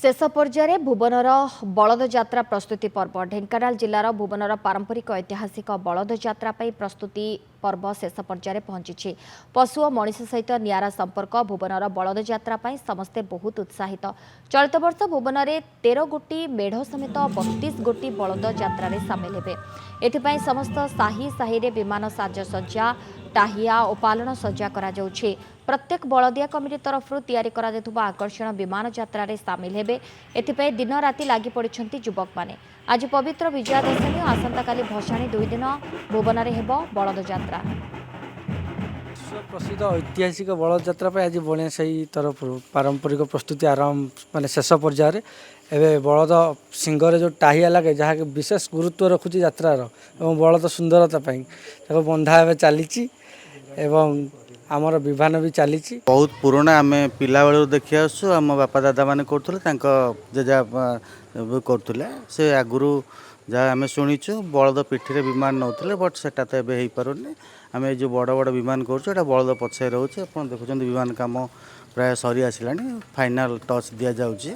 शेष पर्यायर भुवनर बलद यात्रा प्रस्तुति पर्व ढेंकानाल जिलार भुवनर पारंपरिक ऐतिहासिक बलद यात्रा प्रस्तुति पर्व शेष पर्यायर पहुंची। पशु और मनीष सहित नियारा संपर्क भुवनर बलद यात्रा समस्ते बहुत उत्साहित। चलित वर्ष भुवन में 13 गोटी मेढ़ समेत 32 गोटी बलद यात्रा सामिल हेबे। एथिपाई समस्त साही साही रे विमान साजसज्जा टाहिया और पालन सज्जा करा जाउछि। प्रत्येक बलदिया कमिटी तरफ तैयारी करा जायथुबा आकर्षण विमान यात्रा रे सामिल हेबे। एथिपाई दिन राति लागि पड़िछन्ति युवक माने। आज पवित्र विजयादशमी और आसंता काली भसाणी 2 दिन भुवन में हेबो बलद यात्रा। प्रसिद्ध ऐतिहासिक बलद यात्रा आज बणिया सही तरफ पारंपरिक प्रस्तुति आरंभ माने शेष पर्यायर एवं बलद सिंगर जो टाहिया लगे जहाँ विशेष गुरुत्व रखुची यात्रार और बलद सुंदरता बंधा एवं चली आमर विभान भी चली बहुत पुराना आम पिला बेलू देखी आसु आम बापा दादा मैंने करते जेजा करते से आगुरी जहाँ आम शुणीचु बलद पिठी विमान नौते बट से हो पारे आम जो बड़ बड़ विमान करा बलद पछे रोचे आप देखुं विमान काम प्राय सरी आसला फाइनाल टच दि जाऊँगी।